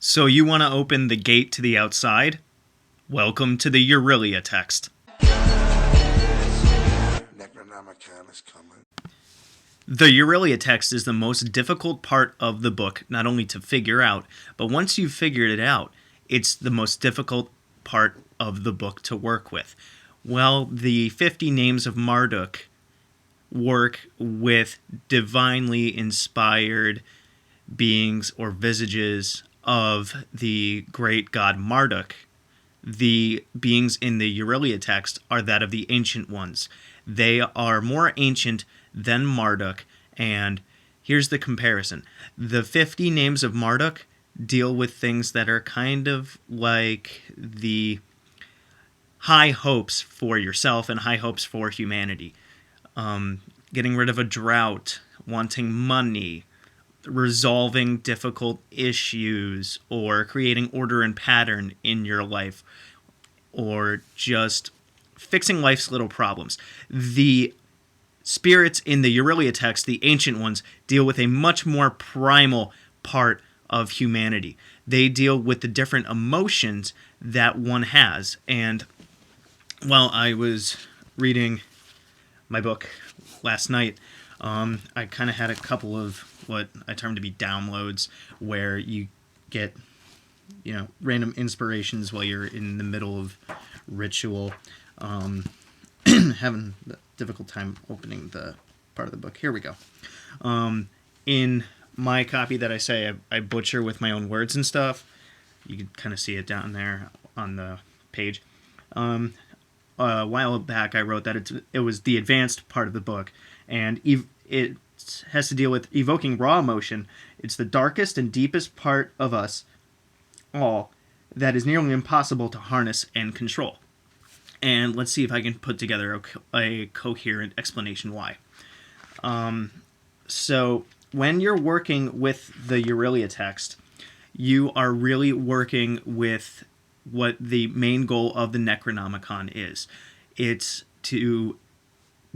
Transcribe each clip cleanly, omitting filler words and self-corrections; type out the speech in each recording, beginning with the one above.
So you want to open the gate to the outside? Welcome to the Urilia Text. Necronomicon is coming. The Urilia Text is the most difficult part of the book, not only to figure out, but once you've figured it out, it's the most difficult part of the book to work with. Well, the 50 names of Marduk work with divinely inspired beings or visages of the great god Marduk. The beings in the Urilia text are that of the ancient ones. They are more ancient than Marduk, and here's the comparison. The 50 names of Marduk deal with things that are kind of like the high hopes for yourself and high hopes for humanity. Getting rid of a drought, wanting money, resolving difficult issues, or creating order and pattern in your life, or just fixing life's little problems. The spirits in the Urilia text, the ancient ones, deal with a much more primal part of humanity. They deal with the different emotions that one has. And while I was reading my book last night, I kind of had a couple of what I term to be downloads, where you get, random inspirations while you're in the middle of ritual. Having a difficult time opening the part of the book. Here we go. In my copy that I say I butcher with my own words and stuff, you can kind of see it down there on the page. A while back I wrote that it was the advanced part of the book, and it has to deal with evoking raw emotion. It's the darkest and deepest part of us all that is nearly impossible to harness and control. And let's see if I can put together a coherent explanation why. So when you're working with the Urilia text, you are really working with what the main goal of the Necronomicon is. It's to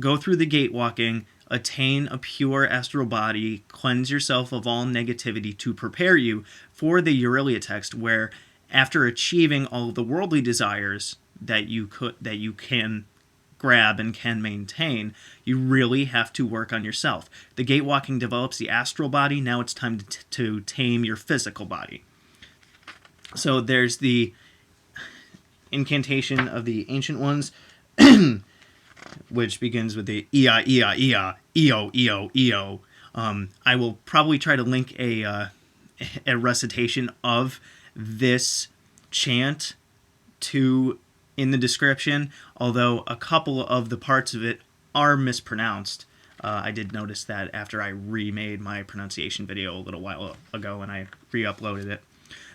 go through the gate walking, attain a pure astral body, cleanse yourself of all negativity to prepare you for the Urilia text, where after achieving all of the worldly desires that you can grab and can maintain, you really have to work on yourself. The gate walking develops the astral body. Now it's time to tame your physical body. So there's the incantation of the ancient ones, which begins with the Ea, Ea, Ea, Eo, Eo, Eo. I will probably try to link a recitation of this chant in the description, although a couple of the parts of it are mispronounced. I did notice that after I remade my pronunciation video a little while ago and I re-uploaded it.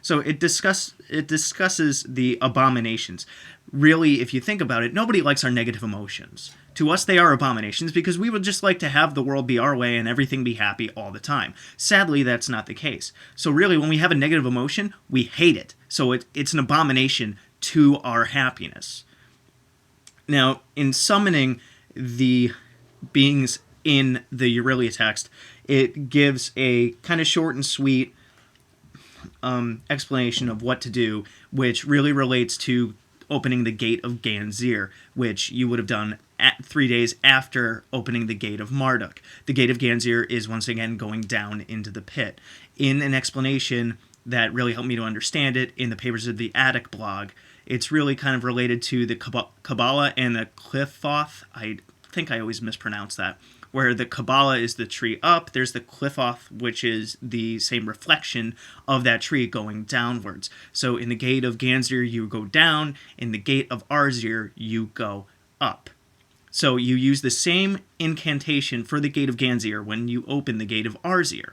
So it discusses the abominations. Really, if you think about it, nobody likes our negative emotions. To us, they are abominations because we would just like to have the world be our way and everything be happy all the time. Sadly, that's not the case. So really, when we have a negative emotion, we hate it. So it's an abomination to our happiness. Now, in summoning the beings in the Urilia text, it gives a kind of short and sweet explanation of what to do, which really relates to opening the gate of Ganzir, which you would have done 3 days after opening the gate of Marduk. The gate of Ganzir is once again going down into the pit. In an explanation that really helped me to understand it in the Papers of the Attic blog, it's really kind of related to the Kabbalah and the Qliphoth. I think I always mispronounce that. Where the Kabbalah is the tree up, there's the Qliphoth, which is the same reflection of that tree going downwards. So in the gate of Ganzir, you go down. In the gate of Arzir, you go up. So you use the same incantation for the gate of Ganzir when you open the gate of Arzir.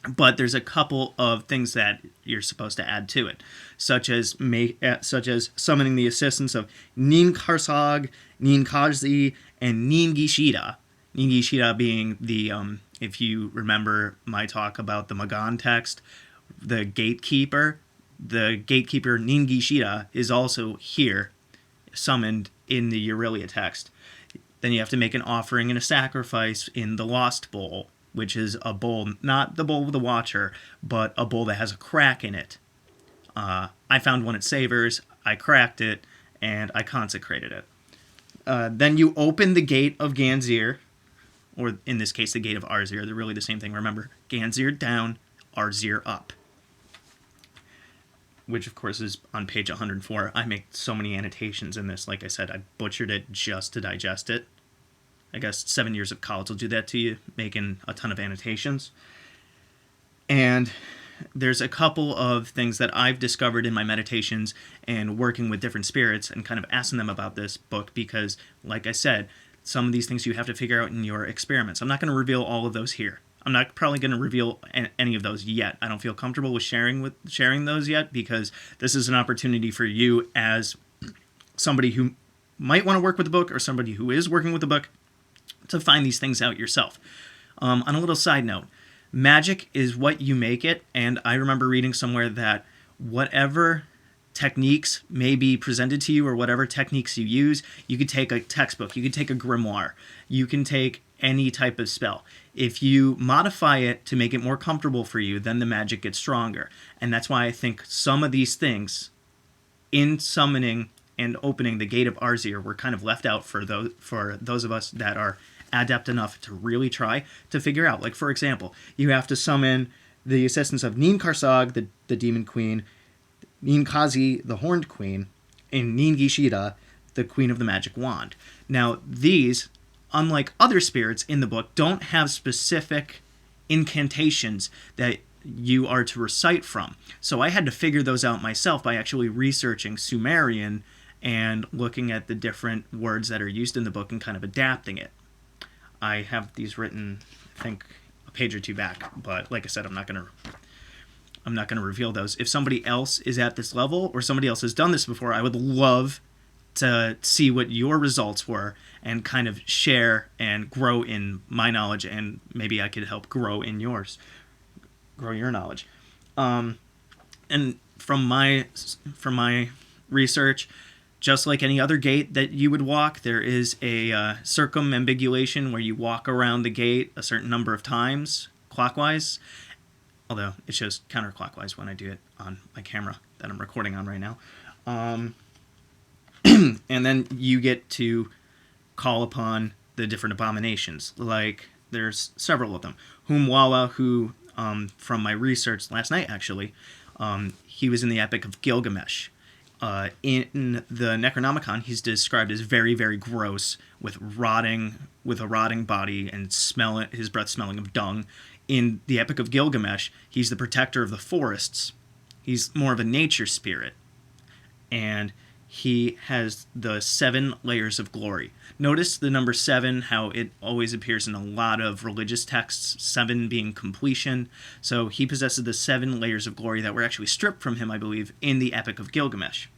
But there's a couple of things that you're supposed to add to it, such as summoning the assistance of Ninkarsag, Ninkazi, and Ningishida. Ningishida being the, if you remember my talk about the Magan text, the gatekeeper. The gatekeeper Ningishida is also here, summoned in the Urilia text. Then you have to make an offering and a sacrifice in the Lost Bowl. which is a bowl, not the bowl of the Watcher, but a bowl that has a crack in it. I found one at Savers, I cracked it, and I consecrated it. Then you open the gate of Ganzir, or in this case, the gate of Arzir. They're really the same thing, remember. Ganzir down, Arzir up. Which, of course, is on page 104. I make so many annotations in this. Like I said, I butchered it just to digest it. I guess 7 years of college will do that to you, making a ton of annotations. And there's a couple of things that I've discovered in my meditations and working with different spirits and kind of asking them about this book because, like I said, some of these things you have to figure out in your experiments. I'm not going to reveal all of those here. I'm not probably going to reveal any of those yet. I don't feel comfortable with sharing those yet because this is an opportunity for you as somebody who might want to work with the book or somebody who is working with the book to find these things out yourself. On a little side note, magic is what you make it, and I remember reading somewhere that whatever techniques may be presented to you or whatever techniques you use, you could take a textbook, you could take a grimoire, you can take any type of spell. If you modify it to make it more comfortable for you, then the magic gets stronger. And that's why I think some of these things in summoning and opening the gate of Arzir were kind of left out for those of us that are adept enough to really try to figure out. Like, for example, you have to summon the assistance of Nin Karsag, the Demon Queen, Nin Kazi, the Horned Queen, and Nin Gishida, the Queen of the Magic Wand. Now, these, unlike other spirits in the book, don't have specific incantations that you are to recite from. So I had to figure those out myself by actually researching Sumerian and looking at the different words that are used in the book and kind of adapting it. I have these written, I think, a page or two back, but like I said, I'm not going to reveal those. If somebody else is at this level or somebody else has done this before, I would love to see what your results were and kind of share and grow in my knowledge, and maybe I could help grow in yours, grow your knowledge. And from my research, just like any other gate that you would walk, there is a circumambulation where you walk around the gate a certain number of times clockwise, although it shows counterclockwise when I do it on my camera that I'm recording on right now. And then you get to call upon the different abominations. Like, there's several of them. Humwala, who, from my research last night, actually, he was in the Epic of Gilgamesh. In the Necronomicon, he's described as very, very gross, with a rotting body and his breath smelling of dung. In the Epic of Gilgamesh, he's the protector of the forests. He's more of a nature spirit. And he has the 7 layers of glory. Notice the number 7, how it always appears in a lot of religious texts, 7 being completion. So he possesses the 7 layers of glory that were actually stripped from him, I believe, in the Epic of Gilgamesh.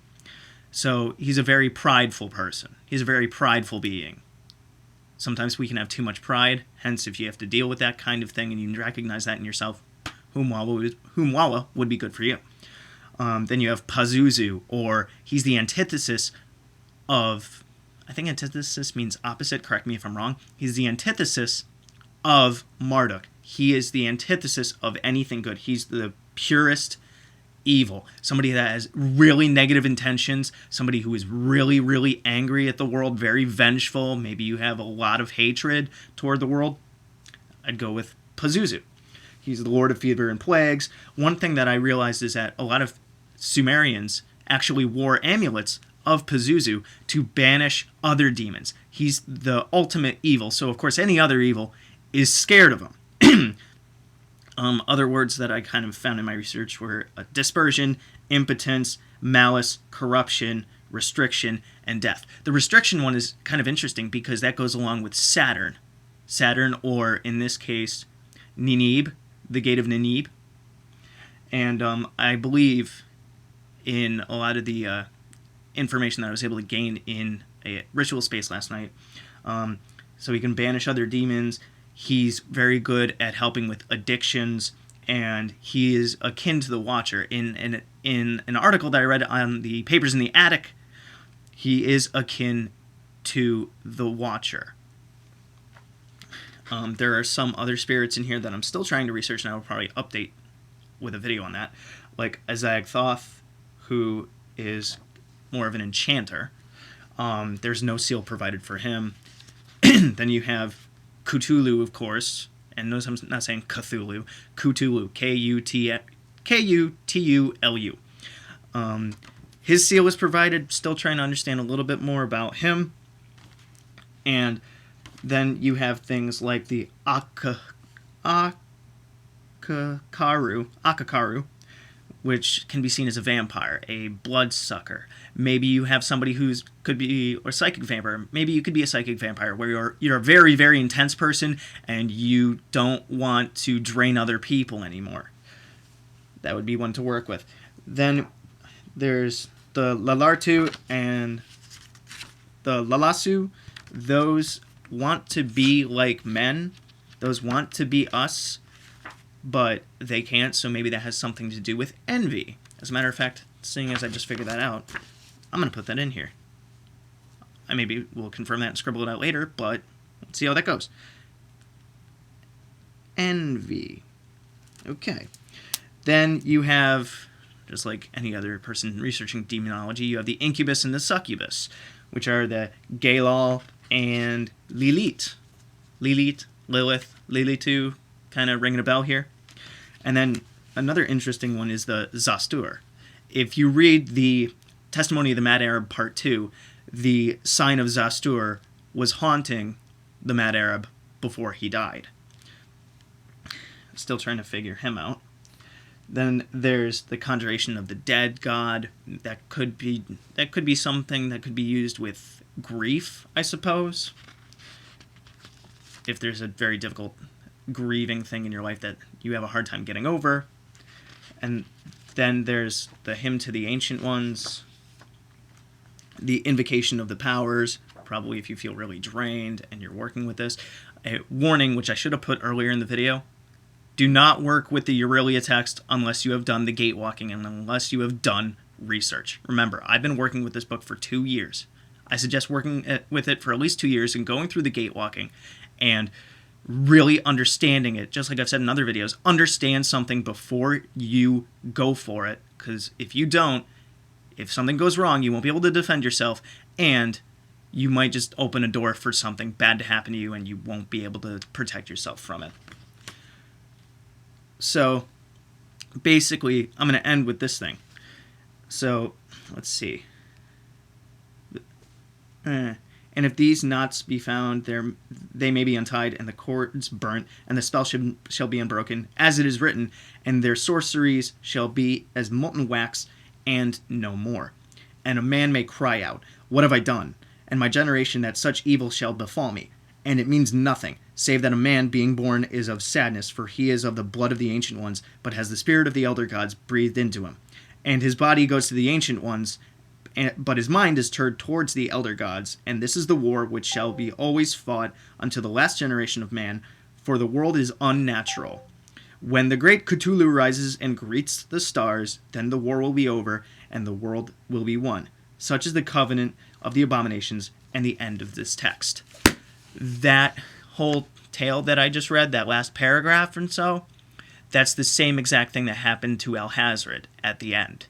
So he's a very prideful person. He's a very prideful being. Sometimes we can have too much pride, hence if you have to deal with that kind of thing and you recognize that in yourself, Humwala would be good for you. Then you have Pazuzu, or he's the antithesis of, I think antithesis means opposite, correct me if I'm wrong. He's the antithesis of Marduk. He is the antithesis of anything good. He's the purest evil. Somebody that has really negative intentions, somebody who is really, really angry at the world, very vengeful. Maybe you have a lot of hatred toward the world. I'd go with Pazuzu. He's the Lord of Fever and Plagues. One thing that I realized is that a lot of Sumerians actually wore amulets of Pazuzu to banish other demons. He's the ultimate evil, so of course any other evil is scared of him. Other words that I kind of found in my research were dispersion, impotence, malice, corruption, restriction, and death. The restriction one is kind of interesting because that goes along with Saturn. Saturn, or in this case, Ninib, the Gate of Ninib. And I believe in a lot of the information that I was able to gain in a ritual space last night. So he can banish other demons. He's very good at helping with addictions, and he is akin to the Watcher. In an article that I read on the Papers in the Attic, he is akin to the Watcher. There are some other spirits in here that I'm still trying to research, and I will probably update with a video on that. Like Azag Thoth, who is more of an enchanter. There's no seal provided for him. Then you have Cthulhu, of course, and notice I'm not saying Cthulhu. Cthulhu, K-U-T-U-L-U. His seal was provided. Still trying to understand a little bit more about him. And then you have things like the Akakaru, which can be seen as a vampire, a bloodsucker. Maybe you have somebody could be a psychic vampire. Maybe you could be a psychic vampire where you're a very, very intense person and you don't want to drain other people anymore. That would be one to work with. Then there's the Lalartu and the Lalasu. Those want to be like men. Those want to be us, but they can't, so maybe that has something to do with envy. As a matter of fact, seeing as I just figured that out, I'm going to put that in here. I maybe will confirm that and scribble it out later, but let's see how that goes. Envy. Okay. Then you have, just like any other person researching demonology, you have the incubus and the succubus, which are the Galal and Lilith. Lilith, Lilitu, kind of ringing a bell here. And then another interesting one is the Zastur. If you read the Testimony of the Mad Arab Part 2, the sign of Zastur was haunting the Mad Arab before he died. Still trying to figure him out. Then there's the conjuration of the dead god. That could be something that could be used with grief, I suppose. If there's a very difficult grieving thing in your life that you have a hard time getting over. And then there's the hymn to the ancient ones, the invocation of the powers, probably if you feel really drained and you're working with this. A warning, which I should have put earlier in the video: do not work with the Urilia Text unless you have done the gate walking and unless you have done research. Remember, I've been working with this book for 2 years. I suggest working with it for at least 2 years and going through the gate walking and really understanding it. Just like I've said in other videos, understand something before you go for it, because if you don't, if something goes wrong, you won't be able to defend yourself, and you might just open a door for something bad to happen to you, and you won't be able to protect yourself from it. So, basically, I'm going to end with this thing. So, let's see. And if these knots be found, they may be untied, and the cords burnt, and the spell shall be unbroken, as it is written, and their sorceries shall be as molten wax, and no more. And a man may cry out, "What have I done? And my generation, that such evil shall befall me." And it means nothing, save that a man being born is of sadness, for he is of the blood of the ancient ones, but has the spirit of the elder gods breathed into him. And his body goes to the ancient ones, but his mind is turned towards the elder gods, and this is the war which shall be always fought until the last generation of man, for the world is unnatural. When the great Cthulhu rises and greets the stars, then the war will be over, and the world will be one. Such is the covenant of the abominations and the end of this text. That whole tale that I just read, that last paragraph and so, that's the same exact thing that happened to Alhazred at the end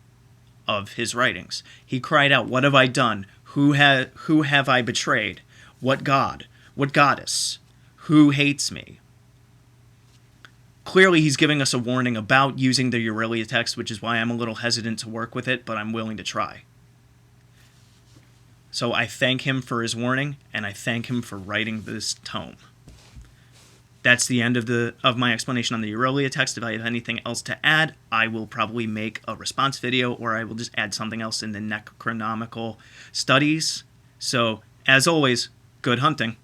of his writings. He cried out, "What have I done? Who have I betrayed? What god? What goddess? Who hates me?" Clearly, he's giving us a warning about using the Urilia Text, which is why I'm a little hesitant to work with it, but I'm willing to try. So I thank him for his warning, and I thank him for writing this tome. That's the end of my explanation on the Urilia Text. If I have anything else to add, I will probably make a response video, or I will just add something else in the necronomical studies. So, as always, good hunting.